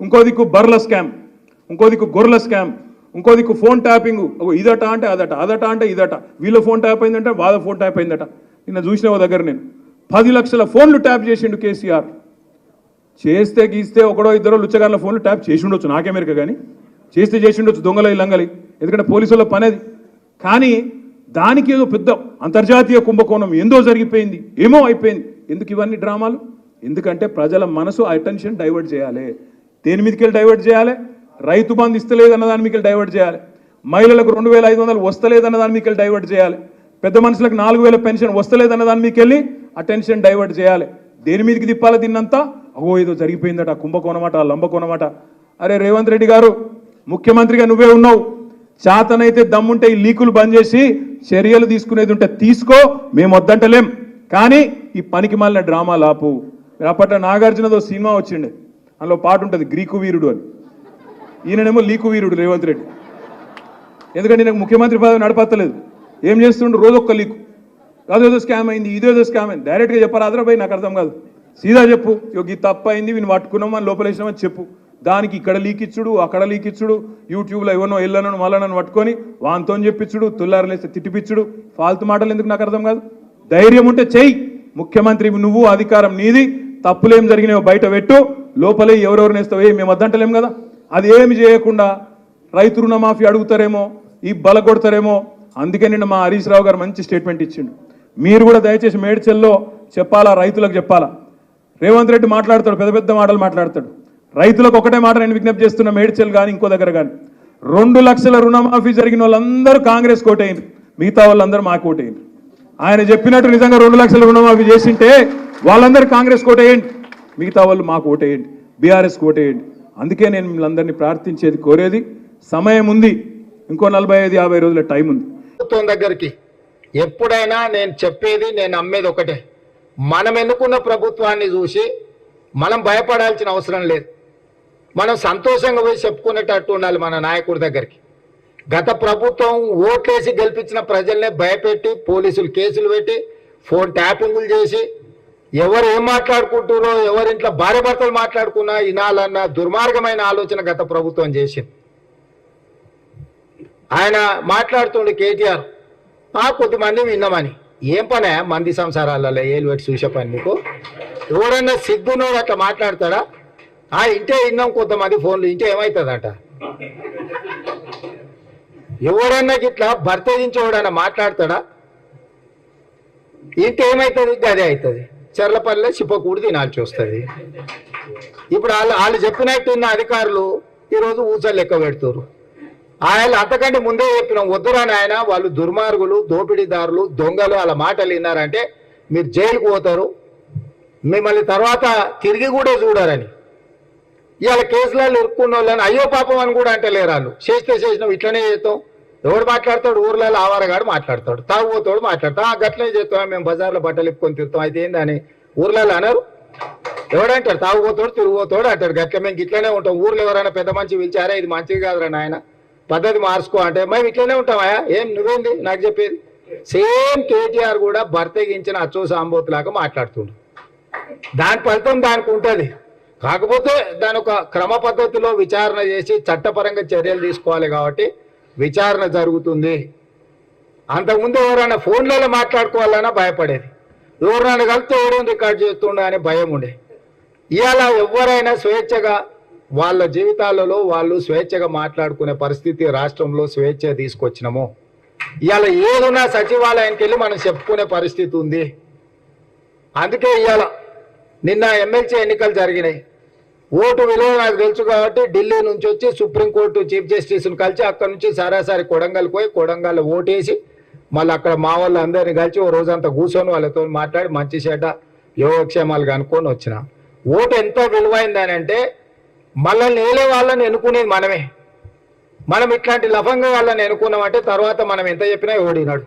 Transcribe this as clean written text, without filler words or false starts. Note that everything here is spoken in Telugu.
ఇంకో దిక్కు బర్ల స్కామ్, ఇంకో దిక్కు గొర్రెల స్కామ్, ఇంకో దిక్కు ఫోన్ ట్యాపింగ్, ఇదట అంటే అదట, అదట అంటే ఇదట, వీళ్ళ ఫోన్ ట్యాప్ అయిందంటే వాళ్ళ ఫోన్ ట్యాప్ అయిందట. నిన్న చూసిన దగ్గర నేను 10 లక్షల ఫోన్లు ట్యాప్ చేసిండు కేసీఆర్. చేస్తే గీస్తే ఒకడో ఇద్దరో లుచ్చగారుల ఫోన్లు ట్యాప్ చేసి ఉండొచ్చు, నాకెమెరిక కానీ చేస్తే చేసి ఉండొచ్చు, దొంగలై లంగలి, ఎందుకంటే పోలీసుల పని అది. కానీ దానికి ఏదో పెద్ద అంతర్జాతీయ కుంభకోణం ఏందో జరిగిపోయింది, ఏమో అయిపోయింది. ఎందుకు ఇవన్నీ డ్రామాలు? ఎందుకంటే ప్రజల మనసు అటెన్షన్ డైవర్ట్ చేయాలి. దేని మీదకి డైవర్ట్ చేయాలి? రైతు బంధు ఇస్తలేదన్న దాని మీకు డైవర్ట్ చేయాలి, మహిళలకు 2500 వస్తలేదన్న దాని మీకు డైవర్ట్ చేయాలి, పెద్ద మనుషులకు 4000 పెన్షన్ వస్తలేదన్న దాని మీకు వెళ్ళి అటెన్షన్ డైవర్ట్ చేయాలి. దేని మీదకి తిప్పాలి దీన్నంతా? ఏదో జరిగిపోయిందట, కుంభకోణమట, లంబకోణమట. అరే రేవంత్ రెడ్డి గారు, ముఖ్యమంత్రిగా నువ్వే ఉన్నావు, చేతనైతే దమ్ముంటే ఈ లీకులు బంద్ చేసి చర్యలు తీసుకునేది ఉంటే తీసుకో, మేము వద్దంటలేం. కానీ ఈ పనికి మాలిన డ్రామా లాపు. అప్పట్లో నాగార్జునదో సినిమా వచ్చిండే, అందులో పాట ఉంటుంది గ్రీకు వీరుడు అని. ఈయననేమో లీకు వీరుడు రేవంత్ రెడ్డి. ఎందుకంటే నాకు ముఖ్యమంత్రి పదవి నడపత్తలేదు, ఏం చేస్తుండ్రు? రోజొక్క లీకు, అదేదో స్కామ్ అయింది, ఇదేదో స్కామ్ అయింది. డైరెక్ట్గా చెప్పారు, అదరాబాయ్ నాకు అర్థం కాదు, సీదా చెప్పు, ఈ తప్పు అయింది, వీని పట్టుకున్నాం అని లోపలేసినామని చెప్పు. దానికి ఇక్కడ లీక్ ఇచ్చుడు, అక్కడ లీక్ ఇచ్చుడు, యూట్యూబ్లో ఎవరినో ఎల్లనో మళ్ళనని పట్టుకొని వాంతో చెప్పించుడు, తుల్లారలేస్తే తిట్టిపిచ్చుడు, ఫాల్తు మాటలు ఎందుకు నాకు అర్థం కాదు. ధైర్యం ఉంటే చెయ్యి, ముఖ్యమంత్రి నువ్వు, అధికారం నీది, తప్పులేం జరిగినాయో బయట పెట్టు, లోపలే ఎవరెవరు నేస్తావో మేము వద్దంటలేం కదా. అది ఏమి చేయకుండా రైతు రుణమాఫీ అడుగుతారేమో, ఈ బల కొడతారేమో. అందుకే నిన్న మా హరీష్ రావు గారు మంచి స్టేట్మెంట్ ఇచ్చిండు. మీరు కూడా దయచేసి మేడ్చల్లో చెప్పాలా, రైతులకు చెప్పాలా. రేవంత్ రెడ్డి మాట్లాడతాడు, పెద్ద పెద్ద మాటలు మాట్లాడతాడు. రైతులకు ఒకటే మాట నేను విజ్ఞప్తి చేస్తున్నా, మేడ్చల్ కానీ ఇంకో దగ్గర కానీ, 2 లక్షల రుణమాఫీ జరిగిన వాళ్ళందరూ కాంగ్రెస్ కోటేయండి, మిగతా వాళ్ళందరూ మా కోటేయండి. ఆయన చెప్పినట్టు నిజంగా 2 లక్షల రుణమాఫీ చేసింటే వాళ్ళందరూ కాంగ్రెస్ కోటేయండి, మిగతా వాళ్ళు మాకు ఓటేయండి, బీఆర్ఎస్ కోటేయండి. అందుకే నేను మిమ్మల్ని ప్రార్థించేది, కోరేది, సమయం ఉంది, ఇంకో 45-50 రోజుల టైం ఉంది. దగ్గరికి ఎప్పుడైనా నేను చెప్పేది, నేను అమ్మేది ఒకటే, మనం ఎన్నుకున్న ప్రభుత్వాన్ని చూసి మనం భయపడాల్సిన అవసరం లేదు. మనం సంతోషంగా పోయి చెప్పుకునేటట్టు ఉండాలి మన నాయకుడి దగ్గరికి. గత ప్రభుత్వం ఓట్లేసి గెలిపించిన ప్రజల్నే భయపెట్టి, పోలీసులు కేసులు పెట్టి, ఫోన్ ట్యాపింగులు చేసి, ఎవరు ఏం మాట్లాడుకుంటారో, ఎవరింట్లో భార్య భర్తలు మాట్లాడుకున్నా వినాలన్న దుర్మార్గమైన ఆలోచన గత ప్రభుత్వం చేసింది. ఆయన మాట్లాడుతుండే కేటీఆర్, కొద్దిమంది విన్నామని. ఏం పనే మంది సంసారాలలో ఏలు పెట్టి చూసే పని నీకు? ఎవరన్నా సిగ్గునోడు అట్లా మాట్లాడతాడా? ఇంటే విన్నాం కొంతమంది ఫోన్లు, ఇంటే ఏమవుతుందట? ఎవరన్నా ఇట్లా భర్తదించేవాడన్నా మాట్లాడతాడా? ఇంకేమవుతుంది? అదే అవుతుంది, చెర్లపల్లిలో చిప్పకూడి తినాల్సి వస్తుంది. ఇప్పుడు వాళ్ళు చెప్పినట్టు ఉన్న అధికారులు ఈరోజు ఊసలు లెక్క పెడుతున్నారు. ఆయన అంతకంటే ముందే చెప్పినాం, వద్దురాని ఆయన వాళ్ళు దుర్మార్గులు, దోపిడీదారులు, దొంగలు, వాళ్ళ మాటలు విన్నారంటే మీరు జైలుకు పోతారు, మిమ్మల్ని తర్వాత తిరిగి కూడా చూడారని. ఇవాళ కేసులలో ఇరుక్కున్న వాళ్ళని అయ్యో పాపం అని కూడా అంటే లేరు. వాళ్ళు చేసినాం, ఇట్లనే చేస్తాం. ఎవడు మాట్లాడతాడు? ఊర్లలో ఆవారగాడు మాట్లాడతాడు, తాగుపోతాడు మాట్లాడతాడు, గట్లనే చేస్తాం, మేము బజార్లో బట్టలు ఇప్పుకొని తిరుగుతాం. అయితే ఏందని ఊర్లలో అనరు? ఎవడంటాడు? తాగుపోతాడు, తిరిగిపోతాడు అంటాడు. గట్ల మేము ఇట్లనే ఉంటాం. ఊర్లో ఎవరైనా పెద్ద మంచి పిలిచారా, ఇది మంచిది కాదురా నాయన, పద్ధతి మార్చుకో అంటే మేము ఇట్లనే ఉంటామా? ఏం నువ్వేంది నాకు చెప్పేది? సేమ్ కేటీఆర్ కూడా భర్తగించిన అచ్చో సాంబోతులాగా మాట్లాడుతుండు. దాని ఫలితం దానికి ఉంటుంది. కాకపోతే దాని ఒక క్రమ పద్ధతిలో విచారణ చేసి చట్టపరంగా చర్యలు తీసుకోవాలి కాబట్టి విచారణ జరుగుతుంది. అంతకుముందు ఎవరైనా ఫోన్లలో మాట్లాడుకోవాలన్నా భయపడేది, ఎవరైనా కలిస్తే ఎవరైనా రికార్డ్ చేస్తుండే అనే భయం ఉండే. ఇవాళ ఎవరైనా స్వేచ్ఛగా వాళ్ళ జీవితాలలో వాళ్ళు స్వేచ్ఛగా మాట్లాడుకునే పరిస్థితి రాష్ట్రంలో స్వేచ్ఛ తీసుకొచ్చినాము. ఇవాళ ఏదున్నా సచివాలయానికి వెళ్ళి మనం చెప్పుకునే పరిస్థితి ఉంది. అందుకే ఇవాళ నిన్న ఎమ్మెల్సీ ఎన్నికలు జరిగినాయి. ఓటు విలువ నాకు తెలుసు కాబట్టి ఢిల్లీ నుంచి వచ్చి సుప్రీంకోర్టు చీఫ్ జస్టిస్ను కలిసి అక్కడ నుంచి సరాసరి కొడంగల్ పోయి కొడంగల్ ఓటేసి మళ్ళీ అక్కడ మా వాళ్ళు అందరినీ కలిసి ఓ రోజంతా కూర్చొని వాళ్ళతో మాట్లాడి మంచి చెడ్డ యోగక్షేమాలు కనుక్కొని వచ్చిన. ఓటు ఎంతో విలువైందని అంటే మనల్ని ఏలే వాళ్ళని ఎన్నుకునేది మనమే. మనం ఇట్లాంటి లఫంగా వాళ్ళని ఎన్నుకున్నామంటే తర్వాత మనం ఎంత చెప్పినా ఓడినాడు.